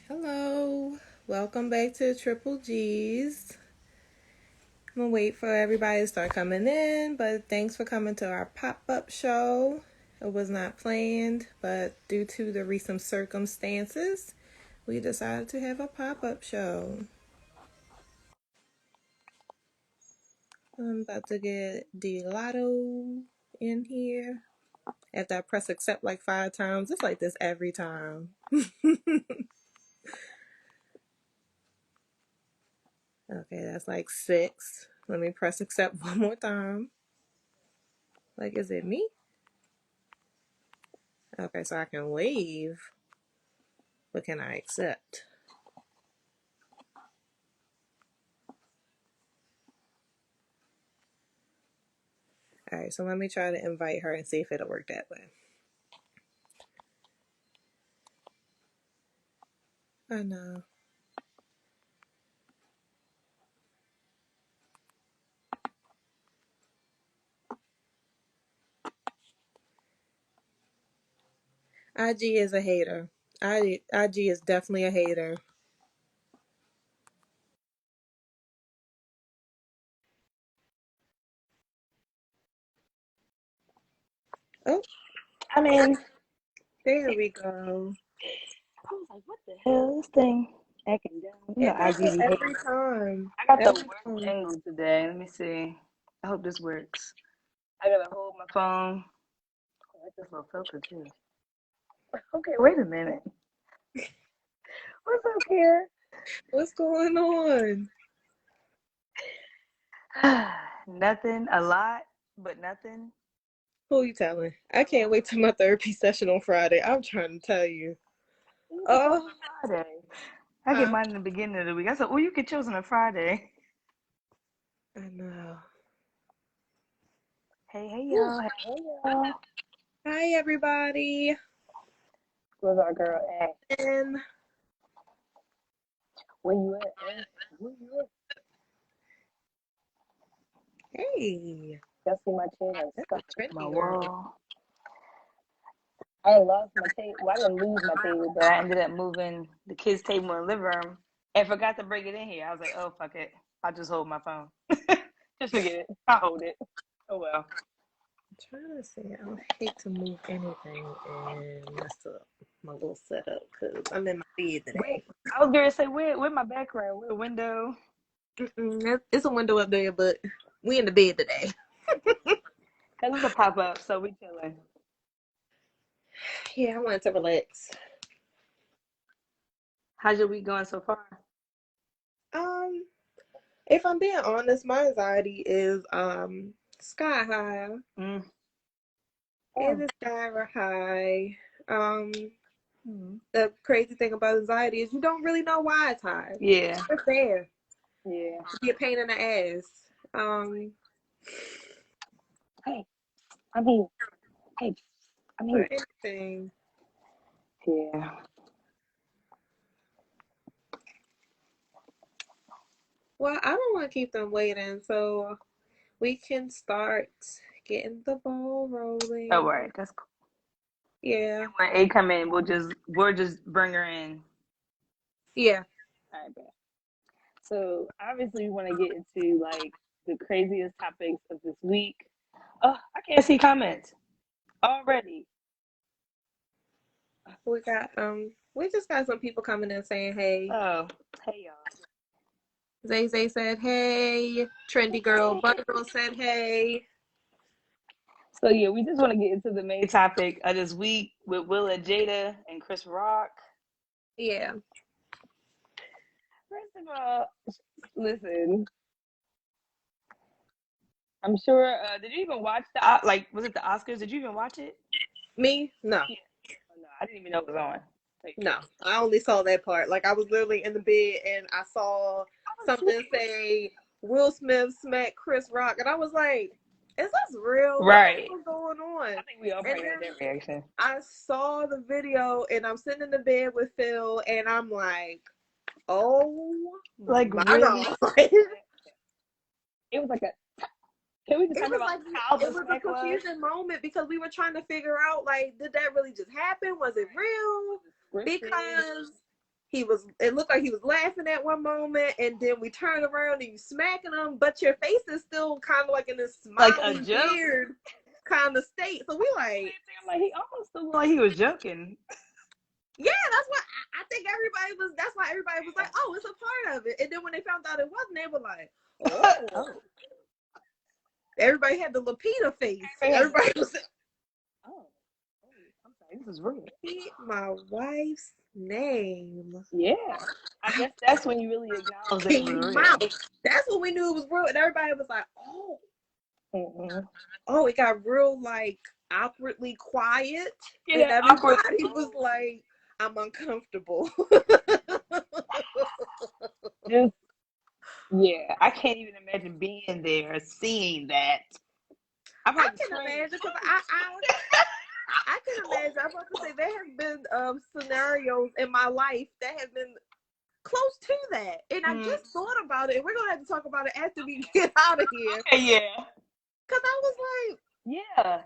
Hello, welcome back to Triple G's. I'm gonna wait for everybody to start coming in, but thanks for coming to our pop-up show. It was not planned, but due to the recent circumstances, we decided to have a pop-up show. I'm about to get Delato in here. After I press accept like 5 times, it's like this every time. Okay, that's like 6. Let me press accept one more time. Like, is it me? Okay, so I can wave, but can I accept? All right, so let me try to invite her and see if it'll work that way. I know. IG is a hater. IG is definitely a hater. Oh, I mean, there we go. I was like, what the hell? This thing acting down. You know, It I does give it you hate. every time. I got the Every worst time. angle today. Let me see. I hope this works. I gotta hold my phone. I like this little filter too. Okay, wait a minute. What's up here? What's going on? Nothing. A lot, but nothing. Who you telling? I can't wait till my therapy session on Friday. I'm trying to tell you. You get yours Oh, on a Friday. I get huh? mine in the beginning of the week. I said, oh, you get yours on a Friday. I know. Hey, Whew. y'all. Hey, y'all. Hi, everybody. Where's our girl at? And Where you at? Where you at? hey, Y'all see my chair like that's stuck a to my trendy girl. wall. I lost my table. Well, I didn't lose my table, but I ended up moving the kids' table in the living room and forgot to bring it in here. I was like, oh, fuck it. I'll just hold my phone. Just forget it. I'll hold it. Oh, well. Trying to see. I would hate to move anything and mess up my little setup because I'm in my bed Wait, today. I was going to say, where my background? Where the window? It's a window up there, but we in the bed today. Because it's a pop up, so we chilling. Yeah, I wanted to relax. How's your week going so far? Um, if I'm being honest, my anxiety is sky high. Mm. It Oh. is sky high. Um, Mm. the crazy thing about anxiety is you don't really know why it's high. Yeah. It's there. Yeah. It be a pain in the ass. Um, Hey, I'm here. Hey, I'm for here. anything. Yeah. Well, I don't want to keep them waiting, so we can start getting the ball All rolling. right. That's cool. Yeah, When A come in, we'll just bring her in. yeah. All right, bet. So obviously, we want to get into like the craziest topics of this week. Oh, I can't see comments already. We just got some people coming in saying, "Hey." Oh, hey y'all. Zay Zay said, "Hey." Trendy Girl Bundle said, "Hey." So yeah, we just want to get into the main topic of this week with Will and Jada and Chris Rock. Yeah, First of all, listen, I'm sure. Did you even watch the like? Was it the Oscars? Did you even watch it? me? No, Yeah. Oh, no, I didn't even know it was on. Tell you the no. truth. I only saw that part. Like I was literally in the bed and I saw I was something asleep. say Will Smith smacked Chris Rock, and I was like, "Is this real? What the Right. hell is going on?" I think we all And probably had then that reaction. I saw the video, and I'm sitting in the bed with Phil, and I'm like, "Oh Like my really? god!" It was like a. Can we just It talk was about like how it the was a smack was? confusing moment because we were trying to figure out like, did that really just happen? Was it real? Scripted. Because it looked like he was laughing at one moment, and then we turn around and you smacking him, but your face is still kind of like in this Like a smiley, joke. weird kind of state. So we like, I'm like, he almost looked like he was joking. yeah, that's what I think everybody was. That's why everybody was like, oh, it's a part of it. And then when they found out it wasn't, they were like, oh. Everybody had the Lapita face. Everybody was like, oh, I'm sorry, this is real. repeat my wife's name. Yeah. I guess that's when you really acknowledge that it was real. That's when we knew it was real. And everybody was like, oh. Oh, it got real, like, awkwardly quiet. Yeah, and everybody was like, I'm uncomfortable. Just, yeah, I can't even imagine being there, seeing that. I can imagine, because I can imagine. I was about to say, there have been scenarios in my life that have been close to that. And I just thought about it, and we're going to have to talk about it after we get out of here. Okay, yeah. Because I was like, yeah,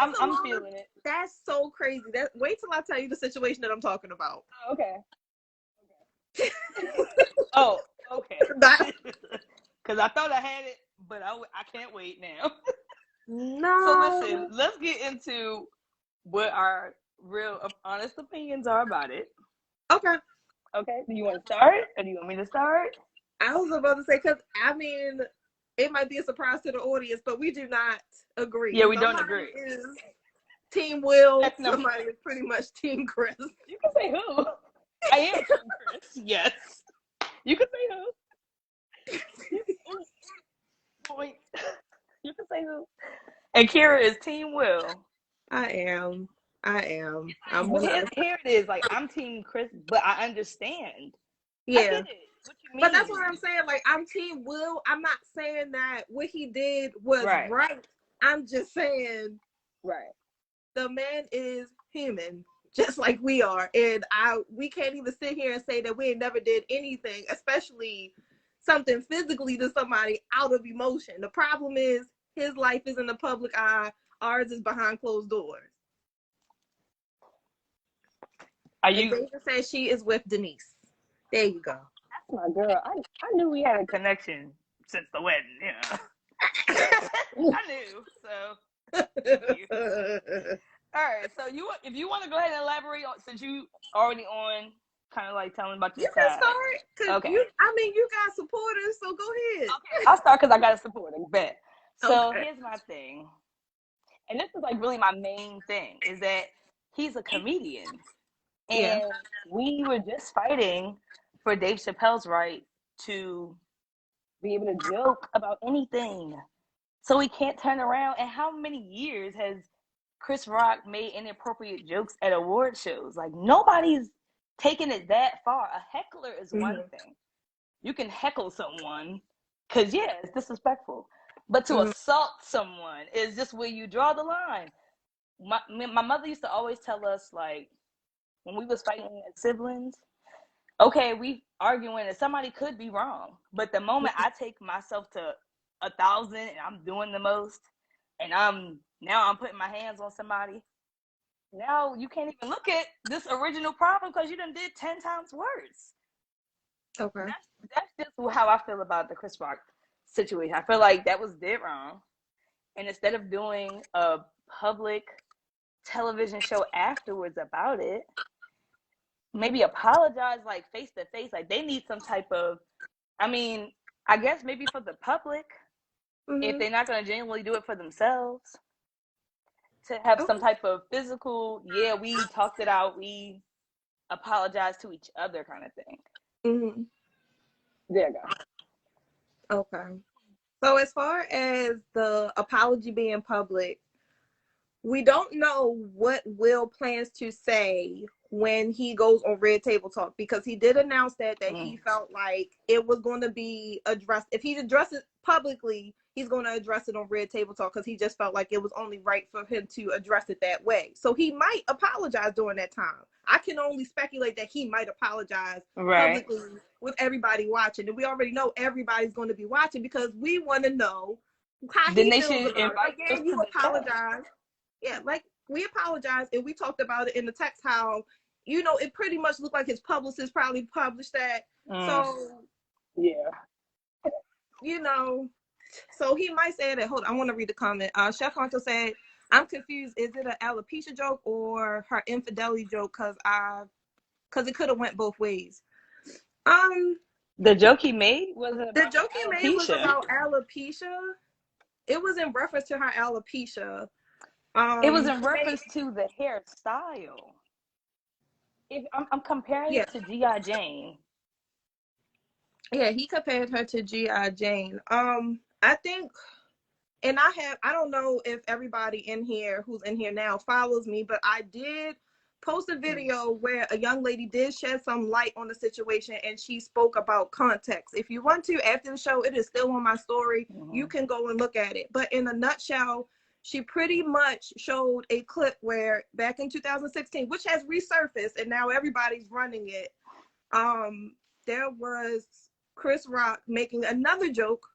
I'm feeling it. That's so crazy. Wait till I tell you the situation that I'm talking about. Oh, okay. Oh, okay. Because I thought I had it, but I can't wait now. No. So listen, let's get into what our real honest opinions are about it. Okay. Do you want to start, or do you want me to start? I was about to say, because I mean, it might be a surprise to the audience, but we do not agree. Yeah, we don't agree. Is Team Will. Somebody is pretty much Team Chris. You can say who. I am Team Chris. Yes. You can say who. Point. You can say who. And Kira is Team Will. I am. Here it is. Like, I'm Team Chris, but I understand. Yeah. I get it. What you mean? But that's what I'm saying. Like, I'm Team Will. I'm not saying that what he did was right. I'm just saying, the man is human, just like we are, and we can't even sit here and say that we never did anything, especially something physically, to somebody out of emotion. The problem is his life is in the public eye. Ours is behind closed doors. David says she is with Denise. There you go. That's my girl. I knew we had a connection since the wedding. Yeah. I knew. So. All right. So if you want to go ahead and elaborate on, since you already on, kind of like telling about your side. You can start. Okay. You got supporters, so go ahead. Okay. I'll start because I got a supporter. Bet. So here's my thing, and this is like really my main thing, is that he's a comedian. And we were just fighting for Dave Chappelle's right to be able to joke about anything. So we can't turn around. And how many years has Chris Rock made inappropriate jokes at award shows? Like, nobody's taking it that far. A heckler is one thing. You can heckle someone because, it's disrespectful. But to assault someone is just where you draw the line. My mother used to always tell us, like, when we was fighting as siblings, okay, we arguing and somebody could be wrong. But the moment I take myself to 1,000 and I'm doing the most, and I'm putting my hands on somebody, now you can't even look at this original problem because you done did 10 times worse. Okay. That's just how I feel about the Chris Rock situation. I feel like that was dead wrong. And instead of doing a public television show afterwards about it, maybe apologize, like, face to face. Like, they need some type of, I guess maybe for the public, if they're not going to genuinely do it for themselves, to have some type of physical, we talked it out, we apologize to each other kind of thing. There you go. Okay. So as far as the apology being public, we don't know what Will plans to say when he goes on Red Table Talk, because he did announce that he felt like it was going to be addressed. If he addresses it publicly, he's going to address it on Red Table Talk, because he just felt like it was only right for him to address it that way. So he might apologize during that time. I can only speculate that he might apologize publicly with everybody watching. And we already know everybody's going to be watching, because we want to know how he feels about it. Again, you apologize. Yeah, like, we apologize, and we talked about it in the text how you know, it pretty much looked like his publicist probably published that. So, yeah. you know, so he might say that. Hold on, I want to read the comment. Chef Honcho said, I'm confused. Is it an alopecia joke or her infidelity joke? Because it could have went both ways. The joke he made was about the joke he made was alopecia. about alopecia. It was in reference to her alopecia. It was in reference to the hairstyle. If I'm comparing it to G.I. Jane. Yeah, he compared her to G.I. Jane. I think, and I don't know if everybody in here who's in here now follows me, but I did post a video where a young lady did shed some light on the situation, and she spoke about context. If you want to, after the show, it is still on my story. You can go and look at it. But in a nutshell, she pretty much showed a clip where back in 2016, which has resurfaced and now everybody's running it, there was Chris Rock making another joke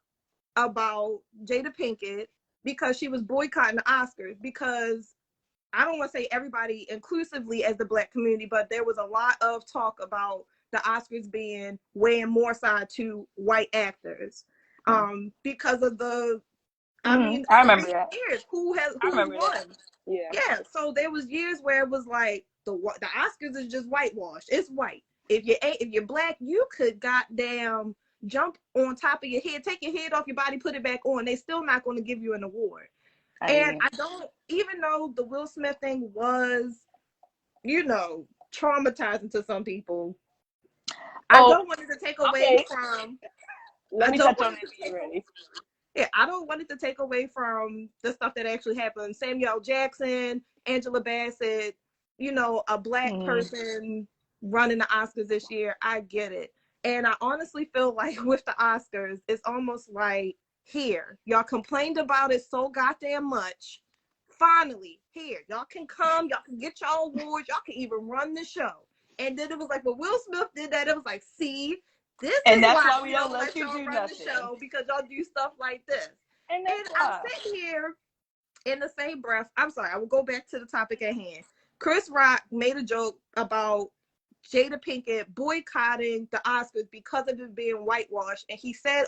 about Jada Pinkett because she was boycotting the Oscars, because I don't want to say everybody inclusively as the Black community, but there was a lot of talk about the Oscars being weighing more side to white actors, because of the, I mean, I remember that. years who's won. That. Yeah. So there was years where it was like the Oscars is just whitewashed. It's white. If you're Black, you could goddamn jump on top of your head, take your head off your body, put it back on. They're still not going to give you an award. And I don't, even though the Will Smith thing was, you know, traumatizing to some people, I don't want it to take away from. Let me touch on that already. Yeah, I don't want it to take away from the stuff that actually happened. Samuel Jackson, Angela Bassett, you know, a Black person running the Oscars this year. I get it. And I honestly feel like with the Oscars, it's almost like, here, y'all complained about it so goddamn much. Finally, here, y'all can come, y'all can get y'all awards, y'all can even run the show. And then it was like, when Will Smith did that, it was like, see, this is why we don't let y'all run the show, because y'all do stuff like this. And I'm sitting here in the same breath. I'm sorry, I will go back to the topic at hand. Chris Rock made a joke about Jada Pinkett boycotting the Oscars because of it being whitewashed, and he said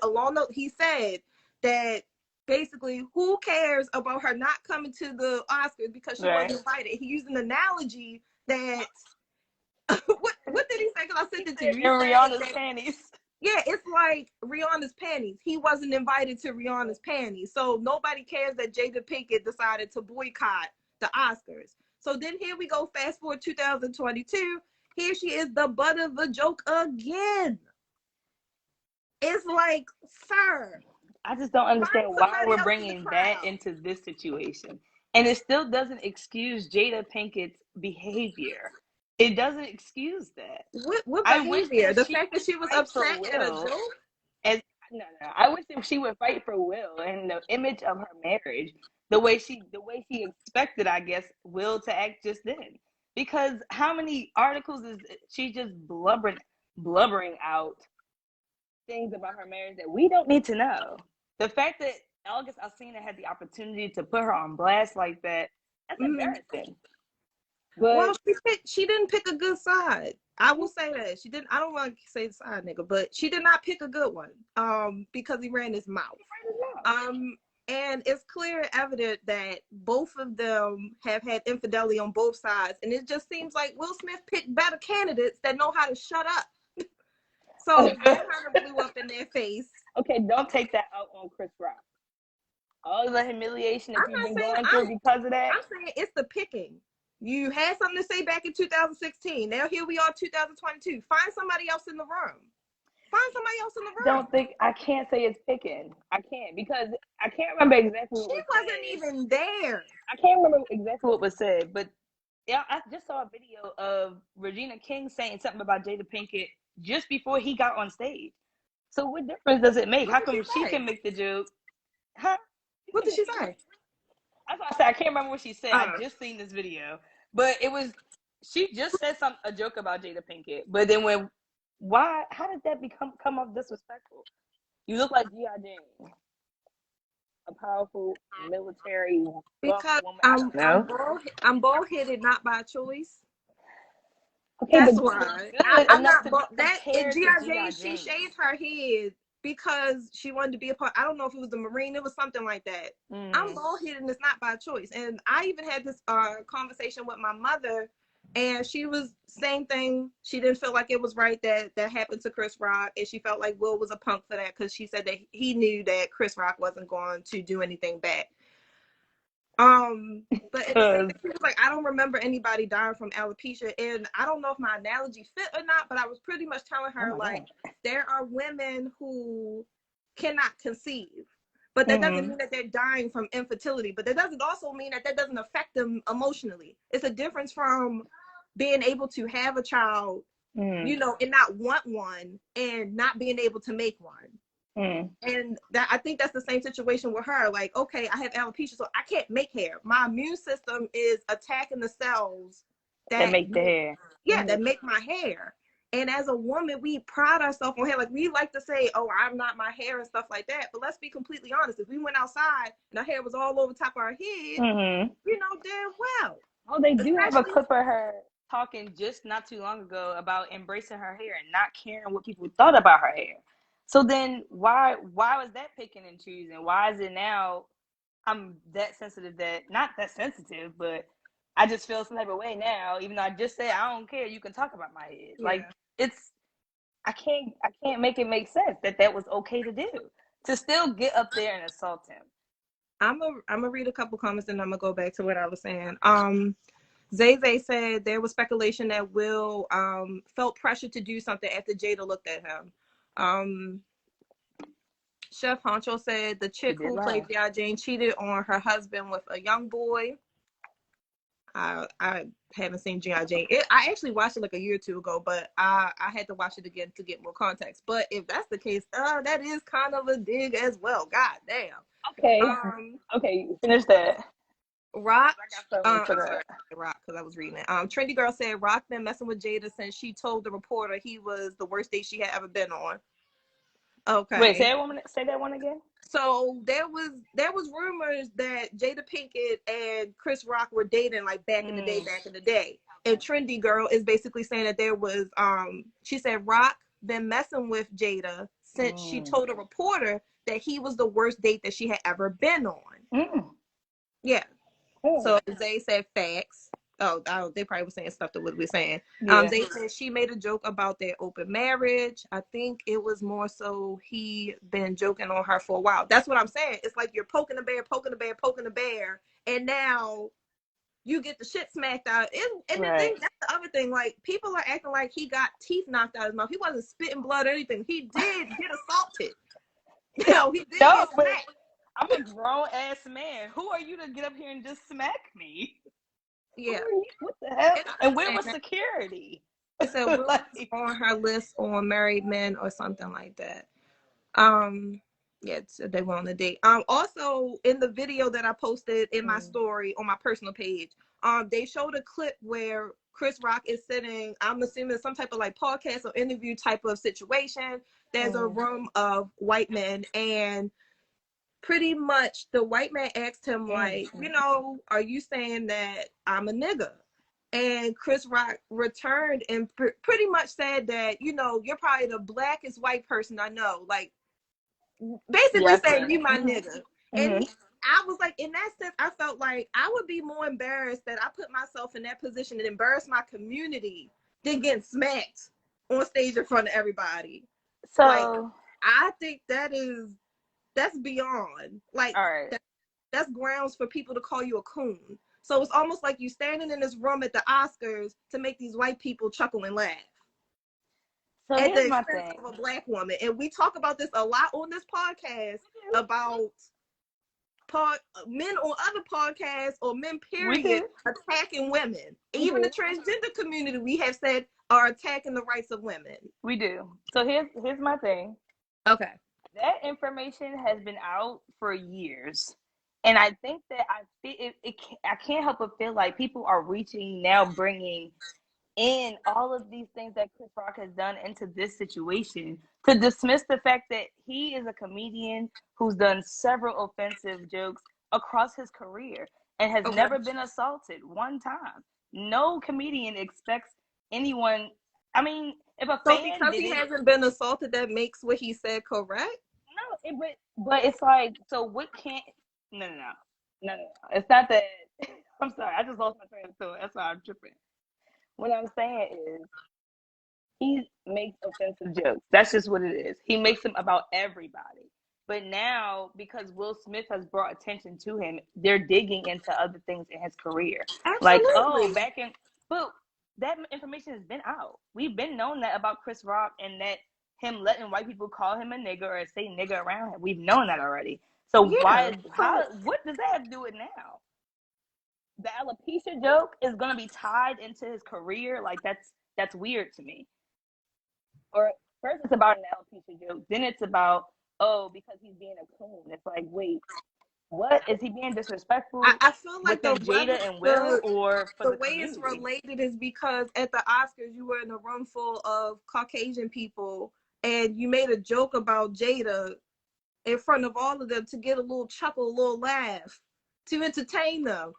that basically, who cares about her not coming to the Oscars because she wasn't invited? He used an analogy that what did he say? Because I sent it to you. Rihanna's panties. Yeah, it's like Rihanna's panties. He wasn't invited to Rihanna's panties. So nobody cares that Jada Pinkett decided to boycott the Oscars. So then here we go, fast forward 2022. Here she is, the butt of the joke again. It's like, sir. I just don't understand why we're bringing that into this situation. And it still doesn't excuse Jada Pinkett's behavior. It doesn't excuse that. What behavior? The fact that she was upset at a joke? No. I wish that she would fight for Will and the image of her marriage, the way she expected, I guess, Will to act just then. Because how many articles is she just blubbering out things about her marriage that we don't need to know? The fact that August Alsina had the opportunity to put her on blast like that, that's embarrassing. But, well, she didn't pick a good side. I will say that she didn't. I don't want to say the side nigga, but she did not pick a good one. Because he ran his mouth. And it's clear and evident that both of them have had infidelity on both sides, and it just seems like Will Smith picked better candidates that know how to shut up. So that kind of blew up in their face. Okay, don't take that out on Chris Rock. All the humiliation that you've been going through because of that. I'm saying it's the picking. You had something to say back in 2016. Now here we are, 2022. Find somebody else in the room. I can't say it's picking. I can't, because I can't remember exactly what she wasn't even there. I can't remember exactly what was said, but yeah, I just saw a video of Regina King saying something about Jada Pinkett just before he got on stage. So what difference does it make? How come she can make the joke? Huh? What did she say? That's why I said I can't remember what she said. I just seen this video, but she just said a joke about Jada Pinkett, but then how did that come off disrespectful? You look like G.I. Jane, a powerful military because woman. I'm bald-headed, not by choice. Okay, That's but why good I'm enough not. to be But that in compared to G.I. G.I. Jane, she Jane. shaved her head because she wanted to be a part. I don't know if it was the Marine. It was something like that. I'm bald headed, and it's not by choice. And I even had this conversation with my mother, and she was same thing. She didn't feel like it was right that happened to Chris Rock, and she felt like Will was a punk for that because she said that he knew that Chris Rock wasn't going to do anything bad. But at the same time, she was like, I don't remember anybody dying from alopecia, and I don't know if my analogy fit or not, but I was pretty much telling her like there are women who cannot conceive, but that doesn't mean that they're dying from infertility. But that doesn't also mean that that doesn't affect them emotionally. It's a difference from being able to have a child, you know, and not want one, and not being able to make one. And that I think that's the same situation with her. Like, okay, I have alopecia, so I can't make hair. My immune system is attacking the cells that make the hair. that make my hair. And as a woman, we pride ourselves on hair. Like, we like to say, oh, I'm not my hair and stuff like that. But let's be completely honest. If we went outside and our hair was all over top of our head, you know damn well. Oh, they do have a clip of her talking just not too long ago about embracing her hair and not caring what people thought about her hair. So then why was that picking and choosing? Why is it now I'm that sensitive that not that sensitive, but I just feel some type of way now, even though I just said I don't care, you can talk about my head. Yeah. Like it's I can't make it make sense that was okay to do. To still get up there and assault him. I'm gonna read a couple comments and I'm gonna go back to what I was saying. Zay said there was speculation that Will felt pressure to do something after Jada looked at him. Chef Honcho said the chick who played G.I. Jane cheated on her husband with a young boy. I haven't seen G.I. Jane. I actually watched it like a year or two ago, but I had to watch it again to get more context. But if that's the case, that is kind of a dig as well. God damn. Okay. Okay, finish that. Rock. I'm sorry, Rock, because I was reading it. Trendy Girl said Rock been messing with Jada since she told the reporter he was the worst date she had ever been on. Okay. Wait, say that one again. So there was rumors that Jada Pinkett and Chris Rock were dating like back in the day. And Trendy Girl is basically saying that there was she said Rock been messing with Jada since she told a reporter that he was the worst date that she had ever been on. Yeah. So Zay said facts. Oh, they probably were saying stuff that we're saying. Zay said she made a joke about their open marriage. I think it was more so he been joking on her for a while. That's what I'm saying. It's like you're poking the bear, and now you get the shit smacked out. And the thing, that's the other thing. Like, people are acting like he got teeth knocked out of his mouth. He wasn't spitting blood or anything. He did get assaulted. You know, he did get smacked. I'm a grown ass man. Who are you to get up here and just smack me? Yeah. What the hell? And where was security? It said Will was on her list on married men or something like that. Yeah, they were on a date. Also in the video that I posted in my story on my personal page, they showed a clip where Chris Rock is sitting, I'm assuming some type of like podcast or interview type of situation. There's a room of white men, and pretty much the white man asked him like, you know, are you saying that I'm a nigga? And Chris Rock returned and pretty much said that, you know, you're probably the blackest white person I know. Like, basically saying you my nigga. And I was like, in that sense, I felt like I would be more embarrassed that I put myself in that position and embarrass my community than getting smacked on stage in front of everybody. So like, I think that's beyond. Like, that's grounds for people to call you a coon. So it's almost like you standing in this room at the Oscars to make these white people chuckle and laugh. So at the expense of a black woman. And we talk about this a lot on this podcast about men on other podcasts or men period attacking women. Even the transgender community, we have said, are attacking the rights of women. We do. So here's my thing. Okay. That information has been out for years. And I think that I can't help but feel like people are bringing in all of these things that Chris Rock has done into this situation to dismiss the fact that he is a comedian who's done several offensive jokes across his career and has never been assaulted one time. No comedian expects anyone. I mean, if a So fan because did he it, hasn't been assaulted, that makes what he said correct? no, but it's like, so what can't? No. It's not that. I'm sorry, I just lost my train of thought. That's why I'm tripping. What I'm saying is, he makes offensive jokes. That's just what it is. He makes them about everybody. But now, because Will Smith has brought attention to him, they're digging into other things in his career. Like, oh, Absolutely. but that information has been out. We've been known that about Chris Rock, and that him letting white people call him a nigger or say nigger around him. We've known that already. So Yeah. what does that have to do with now? The alopecia joke is gonna be tied into his career. Like, that's weird to me. Or first it's about an alopecia joke, then it's about, oh, because he's being a coon. It's like, wait, what is he being disrespectful I feel like within Jada and Will, the or for the the way it's community? related is because at the Oscars you were in a room full of Caucasian people and you made a joke about Jada in front of all of them to get a little chuckle, a little laugh, to entertain them.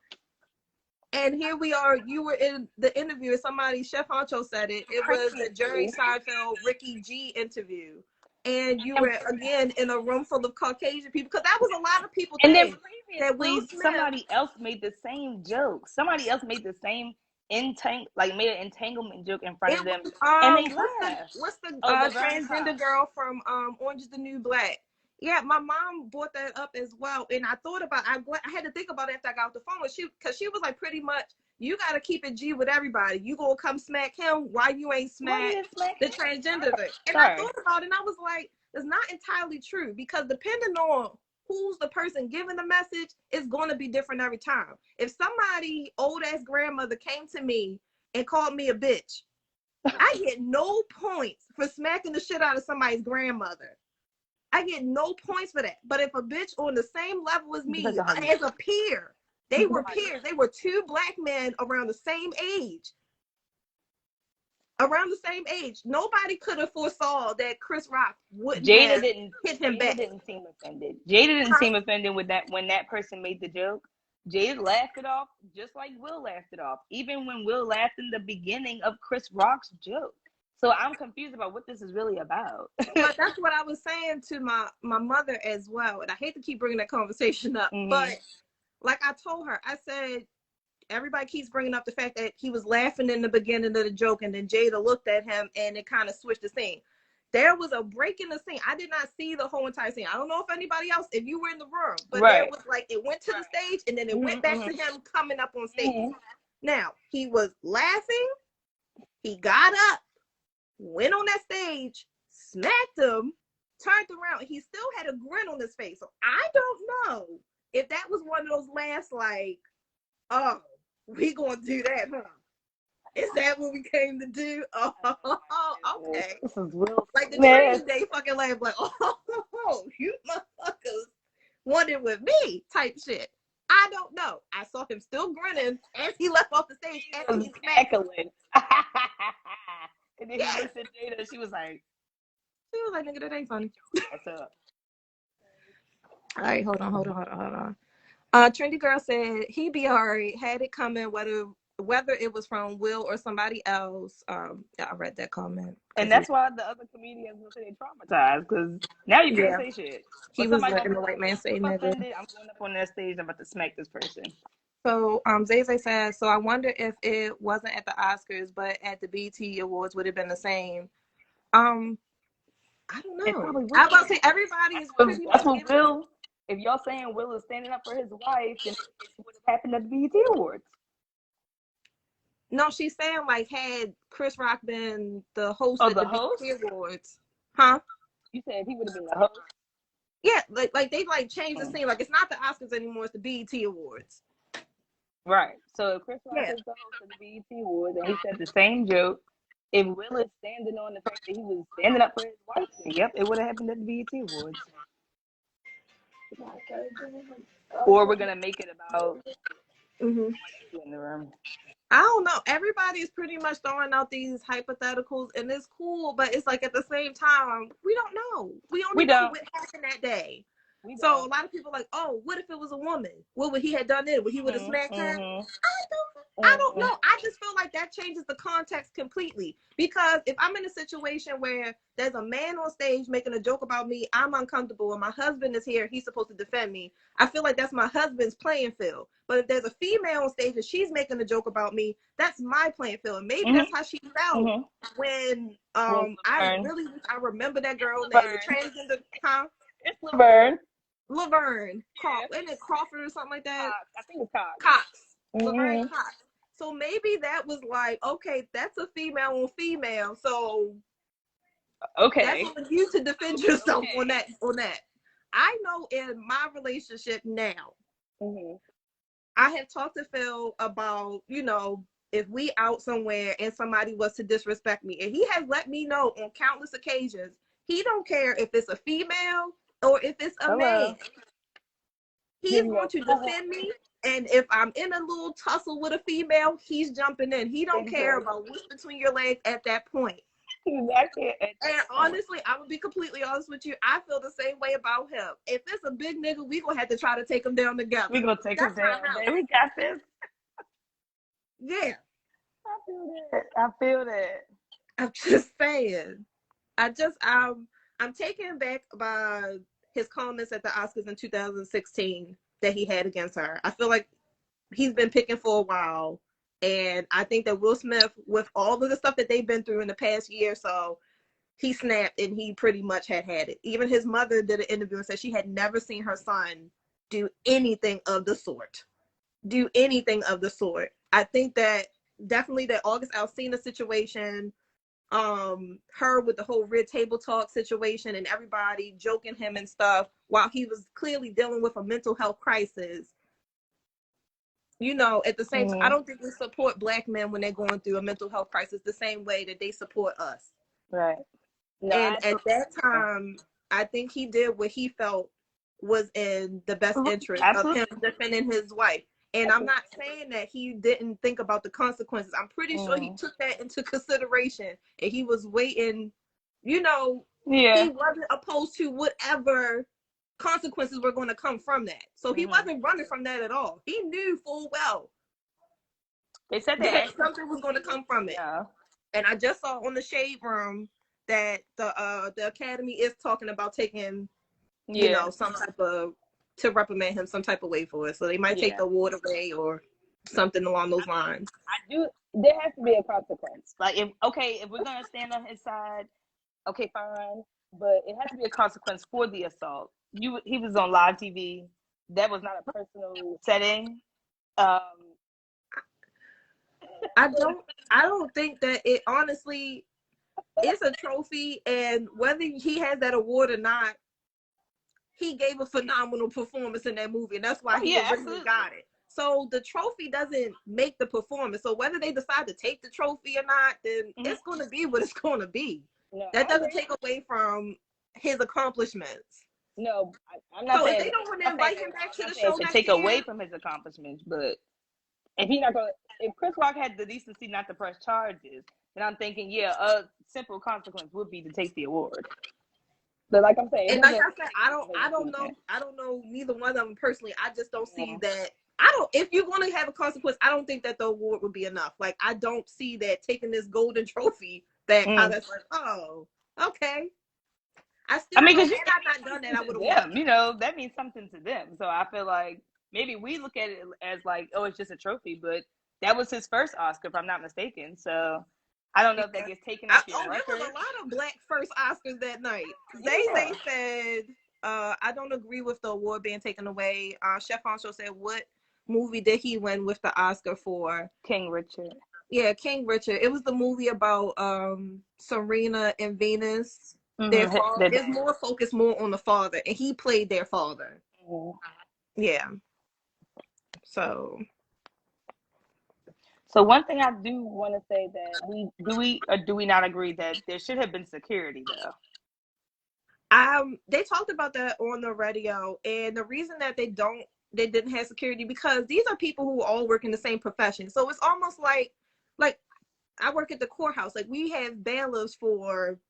And here we are. You were in the interview, and somebody, Chef Honcho said it. It was the Jerry Seinfeld Ricky G interview, and you were again in a room full of Caucasian people because that was a lot of people And then think that Will Smith. somebody else made the same joke. Somebody else made the same made an entanglement joke in front It of them, and was they laughed. what's the Oh, Laverne transgender Cox. girl from Orange is the New Black? Yeah, my mom brought that up as well, and I thought about I had to think about it after I got off the phone with she because she was like pretty much you got to keep it G with everybody. You gonna come smack him? Why you ain't smack the transgender? And I thought about it, and I was like, it's not entirely true because depending on who's the person giving the message, it's going to be different every time. If somebody old ass grandmother came to me and called me a bitch, I get no points for smacking the shit out of somebody's grandmother. I get no points for that. But if a bitch on the same level as me, as a peer, they were peers. They were two black men around the same age. Around the same age. Nobody could have foresaw that Chris Rock wouldn't have hit him back. Jada didn't seem offended. Jada didn't seem offended with that when that person made the joke. Jada laughed it off just like Will laughed it off. Even when Will laughed in the beginning of Chris Rock's joke. So I'm confused about what this is really about. But that's what I was saying to my mother as well. And I hate to keep bringing that conversation up. Mm-hmm. But like I told her, I said, everybody keeps bringing up the fact that he was laughing in the beginning of the joke and then Jada looked at him and it kind of switched the scene. There was a break in the scene. I did not see the whole entire scene. I don't know if anybody else, if you were in the room, but there was like, it went to the stage and then it went back to him coming up on stage. Now, he was laughing. He got up, went on that stage, smacked him, turned around. He still had a grin on his face. So I don't know if that was one of those last, like, oh, we gonna do that, huh? Is that what we came to do? Oh, okay. This is real. Like the Training Day fucking laugh, like, oh, you motherfuckers wanted with me type shit. I don't know. I saw him still grinning as he left off the stage. And he cackling. And then he looked at Jada. She was like, nigga, that ain't funny. What's up? All right, hold on. Trendy Girl said he be already had it coming whether it was from Will or somebody else. I read that comment. And that's why the other comedians will say they traumatized, because now you can't say shit. He was letting the white man say nigga. I'm going up on that stage, I'm about to smack this person. So Zay said, so I wonder if it wasn't at the Oscars, but at the BET Awards would have been the same. I don't know. I was about to say everybody is pretty much Will. If y'all saying Will is standing up for his wife, then it would have happened at the BET Awards. No, she's saying like had Chris Rock been the host at the BET Awards, huh? You said he would have been the host. Yeah, like they like changed the scene. Like it's not the Oscars anymore; it's the BET Awards. Right. So if Chris Rock is the host of the BET Awards and he said the same joke, if Will is standing on the fact that he was standing up for his wife, then yep, it would have happened at the BET Awards. Or we're gonna make it about in the room. I don't know. Everybody is pretty much throwing out these hypotheticals, and it's cool, but it's like at the same time, we don't know. We only know what happened that day. We So a don't. lot of people are like, oh, what if it was a woman? What would he have done then? Would he would have smacked her? Mm-hmm. I don't know. I just feel like that changes the context completely. Because if I'm in a situation where there's a man on stage making a joke about me, I'm uncomfortable, and my husband is here, he's supposed to defend me. I feel like that's my husband's playing field. But if there's a female on stage and she's making a joke about me, that's my playing field. And maybe that's how she felt when With I remember that girl name, the Laverne. transgender, huh? It's Laverne. Laverne. Yeah. Isn't it Crawford or something like that? Cox. I think it's Cox. Cox. Laverne Cox. So maybe that was like, okay, that's a female on female. So that's Okay. on you to defend yourself on that. I know in my relationship now, I have talked to Phil about, if we out somewhere and somebody was to disrespect me, and he has let me know on countless occasions, he don't care if it's a female or if it's a man. He's going to defend me. And if I'm in a little tussle with a female, he's jumping in. He don't care about what's between your legs at that point. Exactly. And honestly, I'm gonna be completely honest with you. I feel the same way about him. If it's a big nigga, we gonna have to try to take him down together. We gonna take him down. We got this. Yeah. I feel that. I'm just saying. I'm taken back by his comments at the Oscars in 2016 that he had against her. I feel like he's been picking for a while. And I think that Will Smith, with all of the stuff that they've been through in the past year or so, he snapped and he pretty much had it. Even his mother did an interview and said she had never seen her son do anything of the sort. I think that definitely that August Alsina situation, her with the whole Red Table Talk situation and everybody joking him and stuff while he was clearly dealing with a mental health crisis. At the same time, I don't think we support Black men when they're going through a mental health crisis the same way that they support us. Right. No, and at that time, I think he did what he felt was in the best interest of him defending his wife. And I'm not saying that he didn't think about the consequences. I'm pretty sure he took that into consideration and he was waiting, he wasn't opposed to whatever consequences were going to come from that. So he wasn't running from that at all. He knew full well they said that something was going to come from it. Yeah. And I just saw on the Shade Room that the Academy is talking about taking, some type of, to reprimand him some type of way for it. So they might take the award away or something along those lines. There has to be a consequence. Like, if we're going to stand on his side, okay, fine. But it has to be a consequence for the assault. He was on live TV. That was not a personal setting. I don't think that it, honestly, it's a trophy, and whether he has that award or not, he gave a phenomenal performance in that movie, and that's why he originally got it. So the trophy doesn't make the performance. So whether they decide to take the trophy or not, then it's going to be what it's going to be. No, that doesn't take away from his accomplishments. No, I'm not saying if they don't want to invite him back to the show next take year, away from his accomplishments, but if Chris Rock had the decency not to press charges, then I'm thinking, a simple consequence would be to take the award. But like I'm saying, and like I said, I don't know neither one of them personally. I just don't see that. If you want to have a consequence, I don't think that the award would be enough. Like, I don't see that taking this golden trophy back, how that's like, oh, okay. Because had I not done that, I would have won. That means something to them. So I feel like maybe we look at it as like, oh, it's just a trophy, but that was his first Oscar, if I'm not mistaken. So I don't know if that gets taken off your record. There was a lot of Black first Oscars that night. They said, I don't agree with the award being taken away. Chef Honcho said, what movie did he win with the Oscar for? King Richard. Yeah, King Richard. It was the movie about Serena and Venus. Their father. It's more focused on the father, and he played their father. Yeah. So one thing I do want to say that do we not agree that there should have been security though? They talked about that on the radio, and the reason that they didn't have security, because these are people who all work in the same profession. So it's almost like I work at the courthouse. Like, we have bailiffs for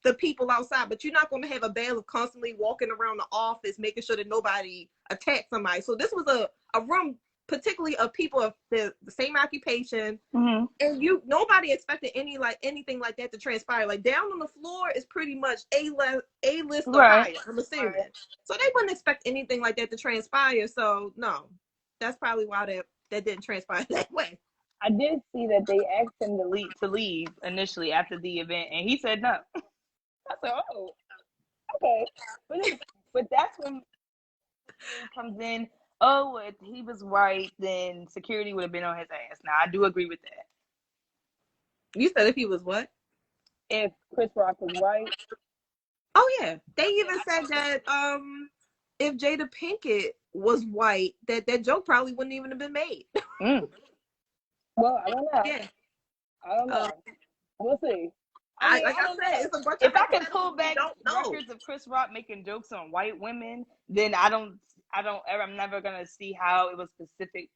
the people outside, but you're not going to have a bailiff constantly walking around the office making sure that nobody attacks somebody. So this was a room particularly of people of the same occupation, and nobody expected anything like that to transpire. Like down on the floor is pretty much a list or higher, I'm assuming. Right. So they wouldn't expect anything like that to transpire. So no, that's probably why that didn't transpire that way. I did see that they asked him to leave initially after the event, and he said no. I said, oh, okay. But that's when it comes in, oh, if he was white, then security would have been on his ass. Now, I do agree with that. You said if he was what? If Chris Rock was white. Oh, yeah. They even said that if Jada Pinkett was white, that joke probably wouldn't even have been made. Well, I don't know. Yeah. I don't know. We'll see. I said, it's a bunch if of I can pull back records of Chris Rock making jokes on white women, then I'm never gonna see how it was specific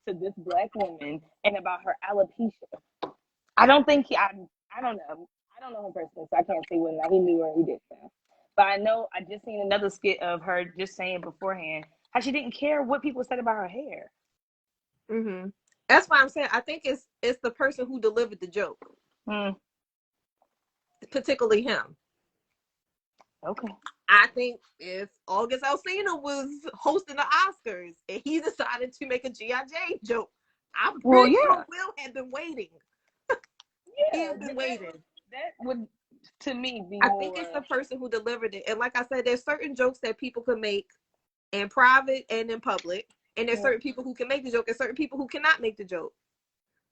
to this black woman and about her alopecia. I don't think I don't know. I don't know him personally, so I can't say whether he knew or he didn't. But I know I just seen another skit of her just saying beforehand how she didn't care what people said about her hair. That's why I'm saying I think it's the person who delivered the joke. Particularly him. Okay. I think if August Alsina was hosting the Oscars and he decided to make a G.I. Jane joke, I'm pretty sure Will had been waiting. He had been waiting. That would, to me, be I think it's the person who delivered it. And like I said, there's certain jokes that people can make in private and in public. And there's certain people who can make the joke and certain people who cannot make the joke.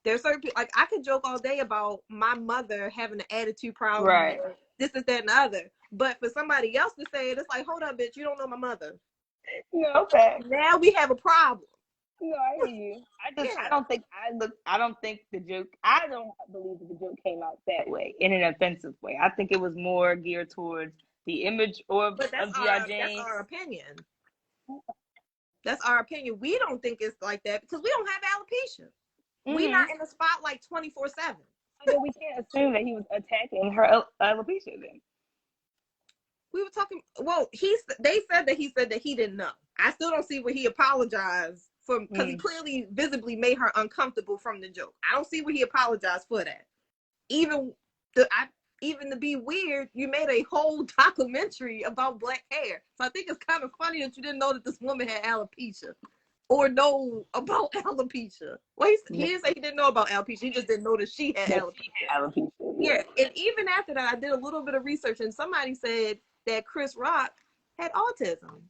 There's certain people, like I could joke all day about my mother having an attitude problem, right? This is that and the other. But for somebody else to say it, it's like, hold up, bitch, you don't know my mother. No, okay. Now we have a problem. No, I hear you. I don't think the joke. I don't believe that the joke came out that way in an offensive way. I think it was more geared towards the image of G.I. Jane. That's our opinion. That's our opinion. We don't think it's like that because we don't have alopecia. We're not in the spotlight 24/7. So we can't assume that he was attacking her alopecia then. We were talking. Well, they said that he didn't know. I still don't see where he apologized for because he clearly, visibly made her uncomfortable from the joke. I don't see where he apologized for that. Even to be weird, you made a whole documentary about black hair. So I think it's kind of funny that you didn't know that this woman had alopecia. Or know about alopecia. Well, he didn't say he didn't know about alopecia. He just didn't know that she had alopecia. Yeah, and even after that, I did a little bit of research, and somebody said that Chris Rock had autism.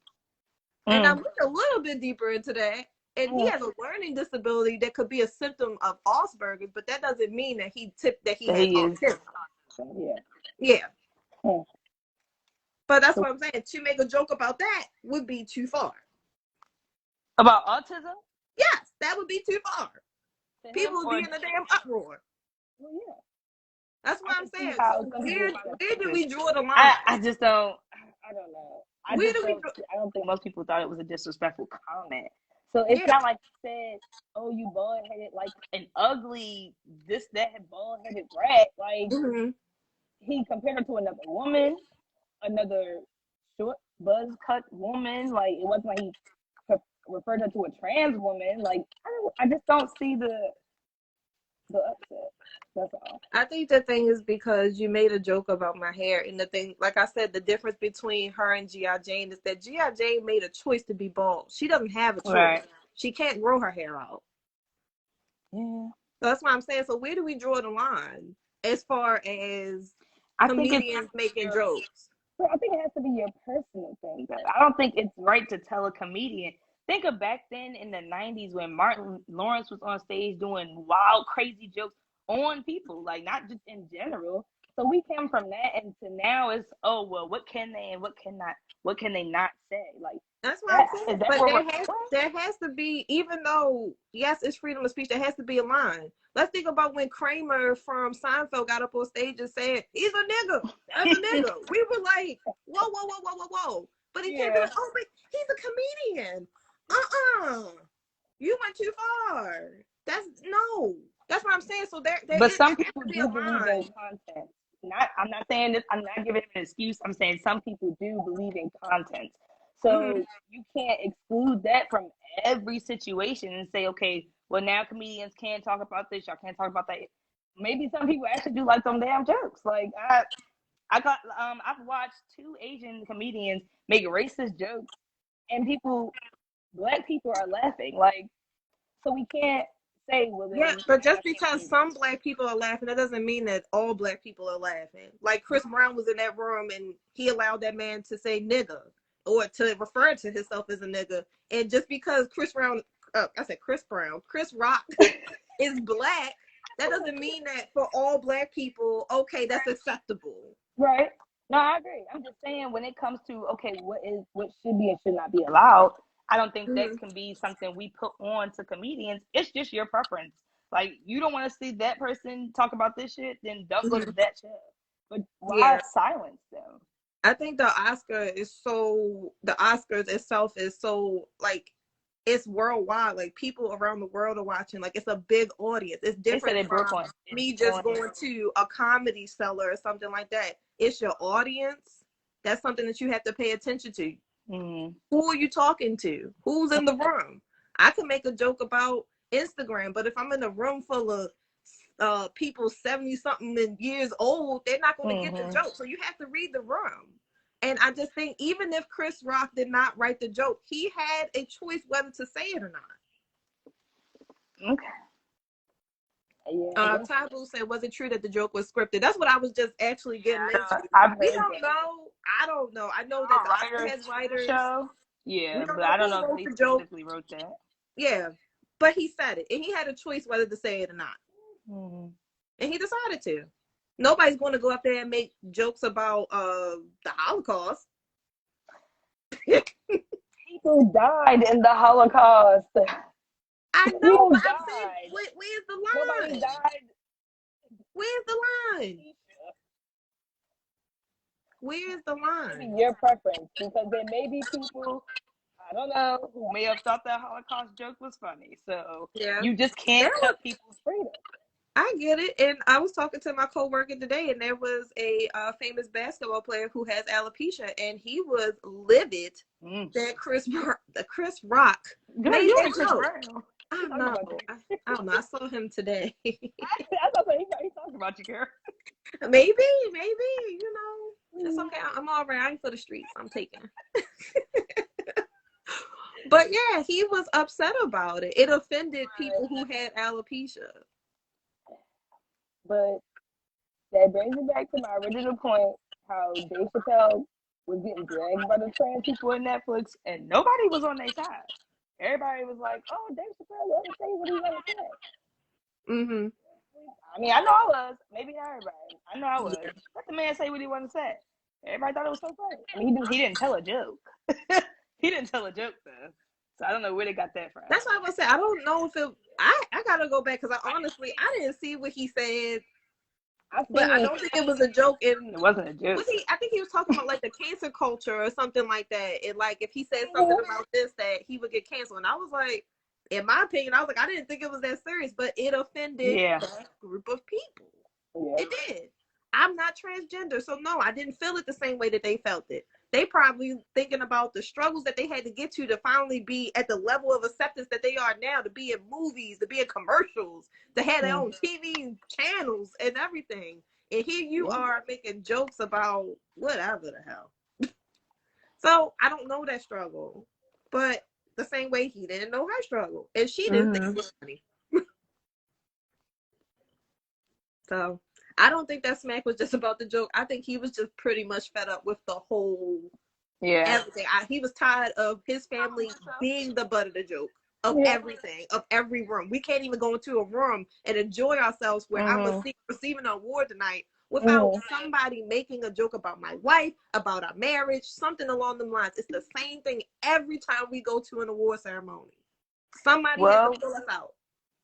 And I looked a little bit deeper into that, and he has a learning disability that could be a symptom of Asperger's, but that doesn't mean that he has autism. Yeah. But that's what I'm saying. To make a joke about that would be too far. About autism? Yes, that would be too far. People would be in a damn uproar. Well, yeah. That's what I'm saying. So where did we draw the line? I just don't. I don't know. I don't think most people thought it was a disrespectful comment. So it's not like he said, "Oh, you bald-headed," like an ugly bald-headed rat. Like he compared her to another woman, another short buzz cut woman. Like it wasn't like he referred her to a trans woman. Like I just don't see the upset. That's all. I think the thing is because you made a joke about my hair, and the thing, like I said, the difference between her and G.I. Jane is that G.I. Jane made a choice to be bald. She doesn't have a choice. Right. She can't grow her hair out. Yeah. So that's what I'm saying. So where do we draw the line as far as comedians making jokes? Well, I think it has to be your personal thing. But I don't think it's right to tell a comedian. Think of back then in the 90s when Martin Lawrence was on stage doing wild, crazy jokes on people, like not just in general. So we came from that, and to now it's, oh well, what can they and what can they not say? Like that's what I'm saying. But there has to be, even though yes, it's freedom of speech, there has to be a line. Let's think about when Kramer from Seinfeld got up on stage and said, "He's a nigga, that's a nigga." We were like, whoa. But he can't be like, "Oh, but he's a comedian." You went too far. That's what I'm saying. So there but some people do believe in content. I'm not saying this, I'm not giving him an excuse. I'm saying some people do believe in content. So Mm-hmm. you can't exclude that from every situation and say, okay, well, now comedians can't talk about this, y'all can't talk about that. Maybe some people actually do like them damn jokes. Like I've watched two Asian comedians make racist jokes and black people are laughing. Like, so we can't say, well, Yeah, then but just y'all can't because do some this. black people are laughing, that doesn't mean that all black people are laughing. Like Chris Brown was in that room and he allowed that man to say nigga or to refer to himself as a nigga. And just because Chris Rock is black, that doesn't mean that for all black people, okay, that's acceptable. Right. No, I agree. I'm just saying when it comes to okay, what should be and should not be allowed, I don't think that Mm-hmm. can be something we put on to comedians. It's just your preference. Like you don't want to see that person talk about this shit, then don't go to Mm-hmm. that show. But why Yeah. silence them? I think the Oscars itself is so like it's worldwide. Like people around the world are watching. Like it's a big audience. It's They said different it broke from on me just on going to a comedy cellar or something like that. It's your audience. That's something that you have to pay attention to. mm, Who are you talking to? Who's in the room? I can make a joke about Instagram, but if I'm in a room full of people 70 something years old, they're not going to get the mm-hmm. joke. So you have to read the room. And I just think even if Chris Rock did not write the joke, he had a choice whether to say it or not. Okay. Yeah, I guess. Taboo said, was it true that the joke was scripted? That's what I was just actually getting Yeah, into. I've We heard don't that. know. I don't know. I know that Oh, the Oscar writers has for the writers. show. We Yeah, don't but know I don't who know if wrote they the joke. specifically wrote that. Yeah. But he said it. And he had a choice whether to say it or not. Mm-hmm. And he decided to. Nobody's going to go up there and make jokes about the Holocaust. People died in the Holocaust. I know, People but I'm saying, died. where's the Nobody line? died. Where's the line? Where's the Maybe line? your preference, because there may be people, I don't know, who may have thought that Holocaust joke was funny. So Yeah. you just There can't was, cut people's freedom. I get it. And I was talking to my coworker today, and there was a famous basketball player who has alopecia, and he was livid that Chris Rock Girl, made you that and Chris joke. Brown. I We talked know. about that. I don't know. I saw him today. I thought he talked about you, girl. Maybe, you know, it's okay. I'm all right. I ain't for the streets. I'm taking. But yeah, he was upset about it. It offended people who had alopecia. But that brings me back to my original point, how Dave Chappelle was getting dragged by the trans people in Netflix, and nobody was on their side. Everybody was like, "Oh, Dave Chappelle, let him say what he want to say." Mm-hmm. I mean, I know I was. Maybe not everybody. I know I was. Let the man say what he wanted to say. Everybody thought it was so funny. I mean, he didn't tell a joke. He didn't tell a joke though, so I don't know where they got that from. That's what I was saying. I don't know if it. I gotta go back because I didn't see what he said, I but seen I it. don't think it was a joke. And It wasn't a joke. I think he was talking about like the cancer culture or something like that. And like if he said something about this, that he would get canceled. And I was like, in my opinion, I was like, I didn't think it was that serious, but it offended Yeah. that group of people. Yeah. It did. I'm not transgender, so no, I didn't feel it the same way that they felt it. They probably thinking about the struggles that they had to get to finally be at the level of acceptance that they are now, to be in movies, to be in commercials, to have their own TV channels and everything. And here you are making jokes about whatever the hell. So I don't know that struggle, but the same way he didn't know her struggle, and she didn't think it was funny. So I don't think that smack was just about the joke. I think he was just pretty much fed up with the whole everything. He was tired of his family being the butt of the joke of everything, of every room. We can't even go into a room and enjoy ourselves where I'm receiving an award tonight without somebody making a joke about my wife, about our marriage, something along the lines. It's the same thing every time we go to an award ceremony. Somebody has to pull us out.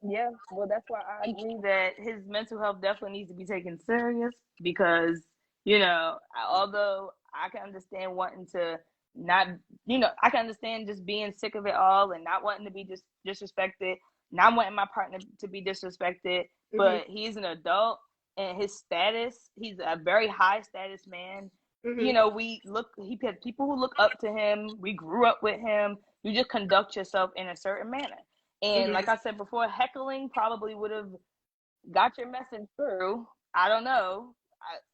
Yeah, well, that's why I agree that his mental health definitely needs to be taken serious because, although I can understand wanting to not, I can understand just being sick of it all and not wanting to be disrespected, not wanting my partner to be disrespected, but he's an adult. and his status, he's a very high status man. Mm-hmm. You know, he has people who look up to him. We grew up with him. You just conduct yourself in a certain manner. And Mm-hmm. like I said before, heckling probably would have got your message through. I don't know.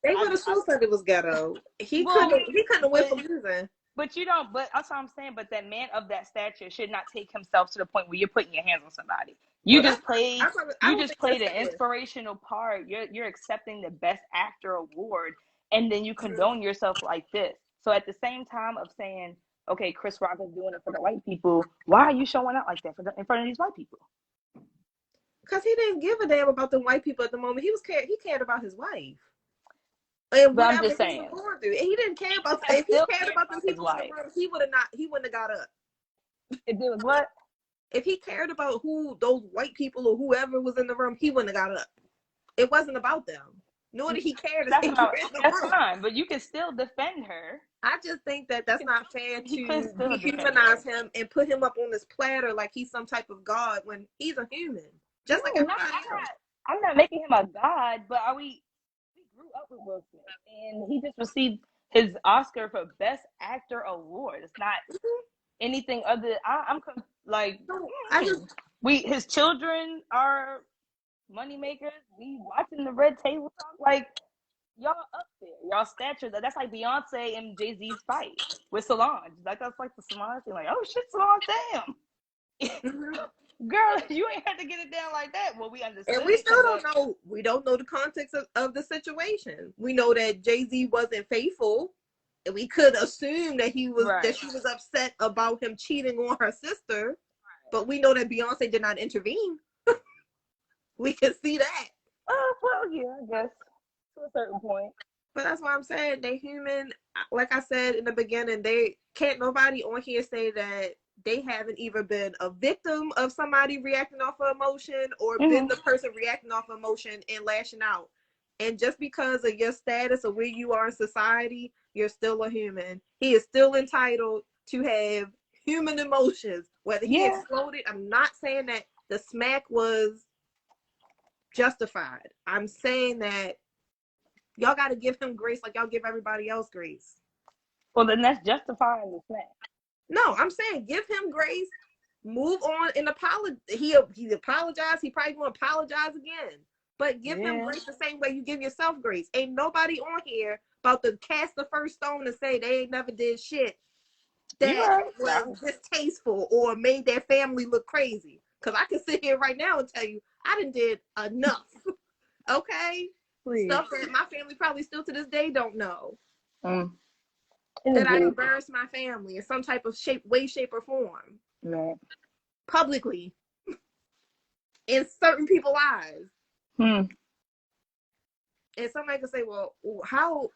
They would have still said it was ghetto. He well, couldn't have went but for losing. but you don't. But that's what I'm saying. But that man of that stature should not take himself to the point where you're putting your hands on somebody. You Well, just that's played. I You don't just think that's played an fair. inspirational part. You're accepting the best actor award, and then you condone yourself like this. So at the same time of saying, okay, Chris Rock is doing it for the white people, why are you showing out like that in front of these white people? Because he didn't give a damn about the white people at the moment. He cared about his wife. And But I'm whatever just he was saying, going through. And he didn't care about he if he still cared cared about the about his people in the wife. room, he wouldn't have got up. It was what? If he cared about who those white people or whoever was in the room, he wouldn't have got up. It wasn't about them. Nor did he care to say That's fine, but you can still defend her. I just think that that's not fair He could to still dehumanize him and put him up on this platter like he's some type of god when he's a human, just like everybody else. I'm not making him a god, but we grew up with Will Smith, and he just received his Oscar for Best Actor award. It's not anything other. I just his children are money makers. We watching the Red Table Talk, like y'all up there, y'all stature. That's like Beyonce and Jay-Z's fight with Solange. Like that's like the Solange thing. Like, oh shit, Solange, damn. Girl, you ain't had to get it down like that. Well, we understood. And we still don't know. We don't know the context of the situation. We know that Jay-Z wasn't faithful, and we could assume that he was that she was upset about him cheating on her sister. But we know that Beyonce did not intervene. We can see that. Well, yeah, I guess to a certain point. But that's why I'm saying they human. Like I said in the beginning, they can't nobody on here say that they haven't either been a victim of somebody reacting off of emotion or been the person reacting off of emotion and lashing out. And just because of your status or where you are in society, you're still a human. He is still entitled to have human emotions. Whether he exploded, I'm not saying that the smack was justified. I'm saying that y'all got to give him grace like y'all give everybody else grace. Well, then that's justifying the smack. No, I'm saying give him grace, move on, and apologize. He apologized. He probably going to apologize again. But give him grace the same way you give yourself grace. Ain't nobody on here about to cast the first stone and say they ain't never did shit that was distasteful or made their family look crazy. Because I can sit here right now and tell you I done did enough. Okay? Please. Stuff that my family probably still to this day don't know. That I embarrassed my family in some type of way, shape, or form. Right. Publicly. In certain people's eyes. And somebody could say, well, how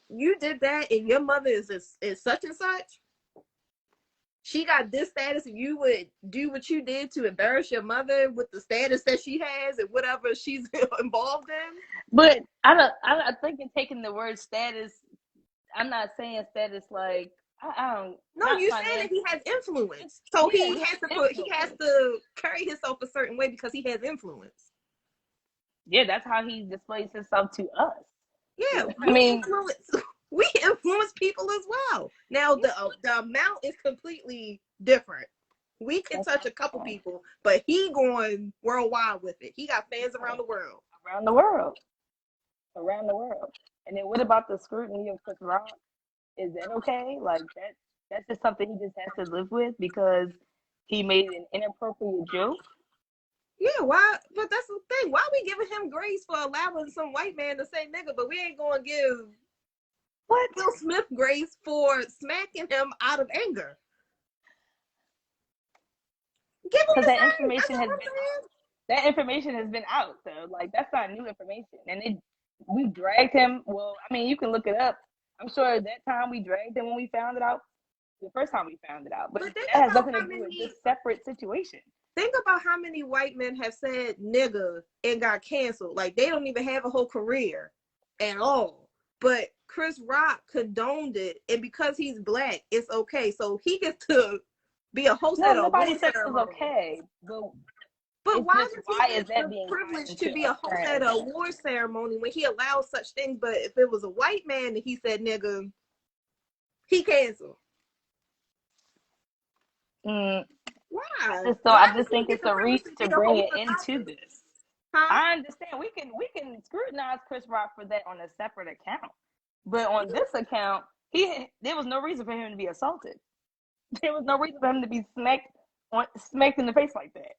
you did that and your mother is such and such? She got this status and you would do what you did to embarrass your mother with the status that she has and whatever she's involved in? But I think in taking the word status, I'm not saying status like I don't. No, you're saying that he has influence, so he has to carry himself a certain way because he has influence. Yeah, that's how he displays himself to us. Yeah, we influence people as well. Now the amount is completely different. We can touch a couple people, but he going worldwide with it. He got fans around the world. Around the world. And then what about the scrutiny of Chris Rock? Is that okay? Like that's just something he just has to live with because he made an inappropriate joke? Yeah, why? But that's the thing. Why are we giving him grace for allowing some white man to say nigga, but we ain't gonna give Will Smith grace for smacking him out of anger? Give him that information has been out, though. Like that's not new information, and we dragged him. Well, I mean, you can look it up. I'm sure at that time we dragged him when we found it out. The first time we found it out, but that has nothing to do with this separate situation. Think about how many white men have said nigga and got canceled. Like they don't even have a whole career at all. But Chris Rock condoned it, and because he's black, it's okay. So he gets to be a host. No, nobody said it was okay. But It's why just, does he why is get that the being tied privilege to into be a a host current at an event? award ceremony when he allows such things? But if it was a white man and he said nigga, he canceled. Mm, Why? I Why does just he think get it's the a privilege reach to be to a bring host it of into Oscars? this. Huh? I understand we can scrutinize Chris Rock for that on a separate account, but on this account, there was no reason for him to be assaulted. There was no reason for him to be smacked in the face like that.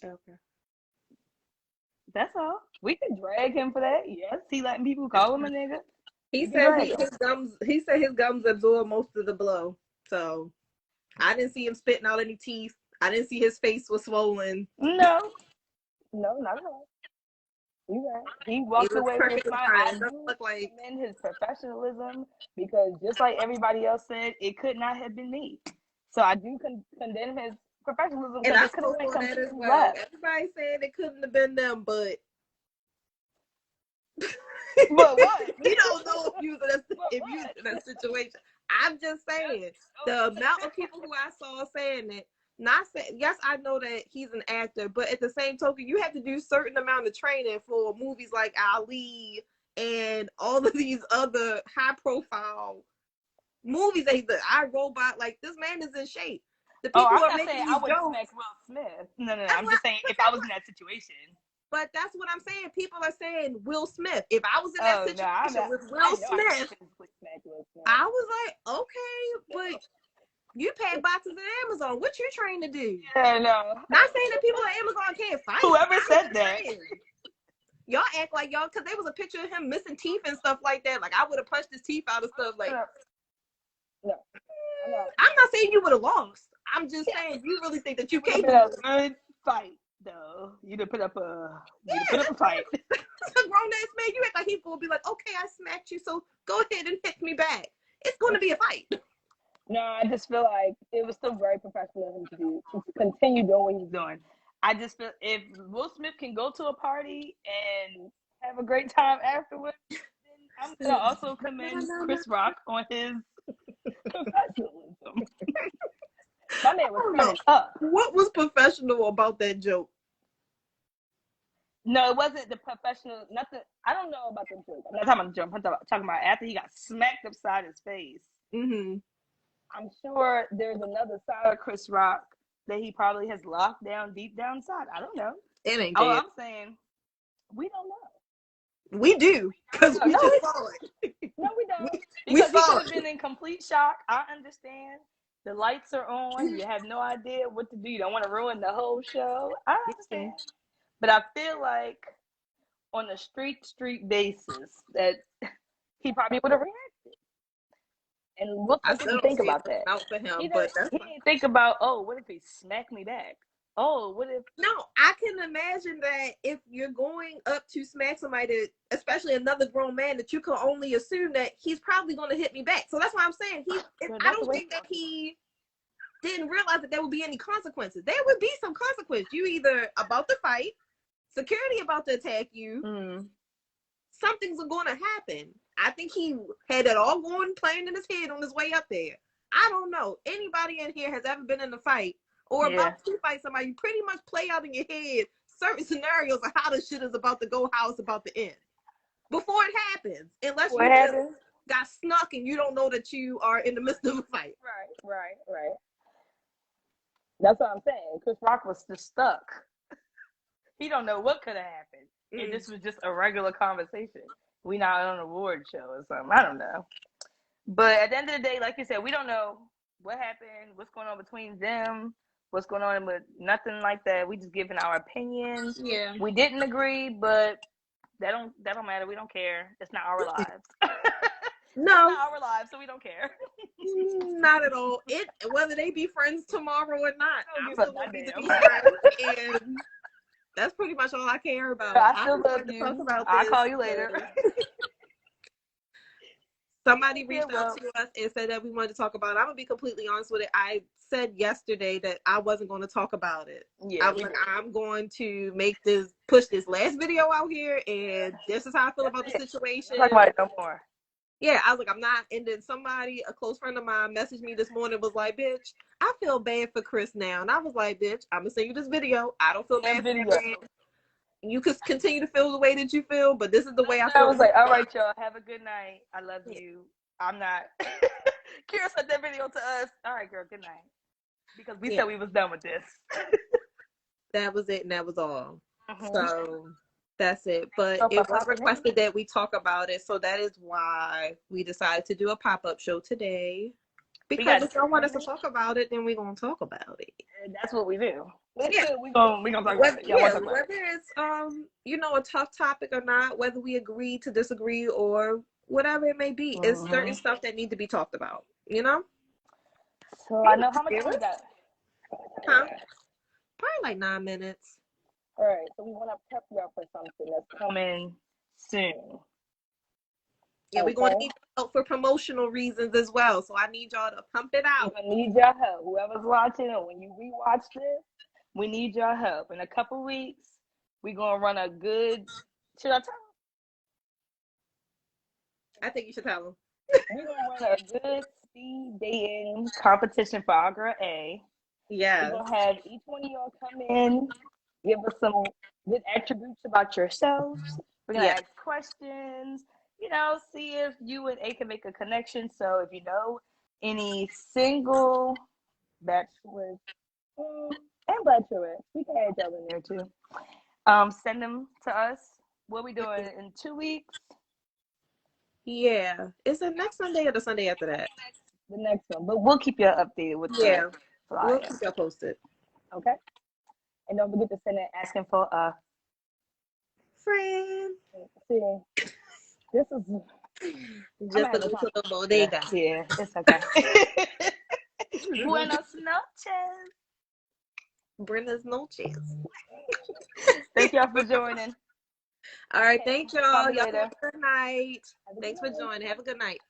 Okay. That's all. We can drag him for that. Yes, he letting people call him a nigga. He We can said drag him. his gums. He said his gums absorb most of the blow. So I didn't see him spitting out any teeth. I didn't see his face was swollen. No, not at all. You right. He He walked looks away with perfectly fine. fine. I It doesn't do look like. commend his professionalism because just like everybody else said, it could not have been me. So I do condemn his professionalism And because I it could have spoke went on that as completely well. left. Everybody said it couldn't have been them, but But what? we don't know if you But was what? in that situation. I'm just saying the amount of people who I saw saying it. Not saying yes, I know that he's an actor, but at the same token, you have to do certain amount of training for movies like Ali and all of these other high profile movies. I Robot, like this man is in shape. The Oh, people I'm who are not making saying I these would smack jokes. Will Smith. No. That's I'm what, just saying but if I was in that situation. But that's what I'm saying. People are saying Will Smith. If I was in that Oh no, I'm situation not. with I Will know I could Smith, physically smack Will Smith. I was like, okay, but you pay boxes at Amazon. What you trained to do? Yeah, no. Not saying that people at Amazon can't fight. Whoever said that. Y'all act like y'all, because there was a picture of him missing teeth and stuff like that. Like I would have punched his teeth out and stuff. Like, No, I'm not saying you would have lost. I'm just saying you really think that you would have can't. been a good fight, though. You'd have put up a fight. It's a grown ass man. You act like he's gonna be like, okay, I smacked you, so go ahead and hit me back. It's gonna be a fight. No, I just feel like it was still very professional of him to continue doing what he's doing. I just feel if Will Smith can go to a party and have a great time afterwards, then I'm gonna also commend Chris Rock on his professionalism. My man was turning up. What was professional about that joke? No, it wasn't the professional. Nothing. I don't know about the joke. I'm not talking about the joke. I'm talking about after he got smacked upside his face. Mm-hmm. I'm sure there's another side of Chris Rock that he probably has locked down deep down inside. I don't know. It ain't All dead. I'm saying, we don't know. We do, because we just saw it. No, we don't. We Because he saw could have it. been in complete shock. I understand. The lights are on. You have no idea what to do. You don't want to ruin the whole show. I understand. But I feel like on a street basis that he probably would have reacted. And Will I Smith still didn't don't think see it about that. out for him, He but didn't, he didn't think about, oh, what if he smacked me back? Oh, what if... No, I can imagine that if you're going up to smack somebody, especially another grown man, that you can only assume that he's probably going to hit me back. So that's why I'm saying I don't think that he didn't realize that there would be any consequences. There would be some consequence. You either about to fight, security about to attack you, something's going to happen. I think he had it all going, playing in his head on his way up there. I don't know. Anybody in here has ever been in a fight or about to fight somebody? You pretty much play out in your head certain scenarios of how the shit is about to go, how it's about to end before it happens. Unless you just got snuck and you don't know that you are in the midst of a fight. Right. That's what I'm saying. Chris Rock was just stuck. He don't know what could have happened. And this was just a regular conversation. We not on an award show or something. I don't know. But at the end of the day, like you said, we don't know what happened, what's going on between them, what's going on with nothing like that. We just giving our opinions. Yeah. We didn't agree, but that don't matter. We don't care. It's not our lives. No. It's not our lives, so we don't care. Not at all. Whether they be friends tomorrow or not, I'm still going to be friends. And that's pretty much all I care about. I still love you. I'll call you later. Somebody reached out to us and said that we wanted to talk about it. I'm going to be completely honest with it. I said yesterday that I wasn't going to talk about it. Yeah, I'm going to push this last video out here, and this is how I feel about the situation. Talk about it no more. Yeah, I was like, I'm not. And then somebody, a close friend of mine, messaged me this morning, was like, bitch, I feel bad for Chris now. And I was like, bitch, I'm going to send you this video. I don't feel That bad for that video. man. You can continue to feel the way that you feel, but this is the way I I feel. was like, all right, y'all, have a good night. I love you. I'm not. Kira sent that video to us. All right, girl, good night. Because we Yeah, said we was done with this. that was it, and that was all. Mm-hmm. So that's it. But So it was popping in. requested that we talk about it. So that is why we decided to do a pop-up show today. We Because got if y'all want us to 10 talk about it, then we're going to talk about it. and that's what we do. Yeah. We gonna talk about it. Y'all wanna Yeah, talk about it? whether it's a tough topic or not, whether we agree to disagree or whatever it may be, it's certain Mm-hmm. stuff that need to be talked about. You know? So Hey, I know how much time we Sarah. got. Huh? Probably like 9 minutes. All right, so we want to prep y'all for something that's coming soon. Yeah, we're going to need help for promotional reasons as well. So I need y'all to pump it We're out. gonna need your help. Whoever's watching, or when you rewatch this, we need your help. In a couple weeks, we're gonna run a good. Should I tell I think you should tell them. them? We're gonna run a good speed dating competition for our girl A. We're Yes. gonna have each one of y'all come in, give us some good attributes about yourselves. We're gonna Yeah. ask questions, see if you and A can make a connection. So if you know any single bachelors and bachelorettes, we can add y'all in there too. Send them to us. What we doing in 2 weeks? Yeah. Is it next Sunday or the Sunday after that? The next one, but we'll keep you updated with the Yeah. We'll flyer. keep y'all posted. Okay, and don't forget to send it asking for a Friend. See, this is. Just a little bodega. Yeah, it's okay. Buenos noches. Buenas noches. Thank y'all for joining. All right. Thank y'all. Call me Y'all later. have a good night. Thanks for joining. Have a good night.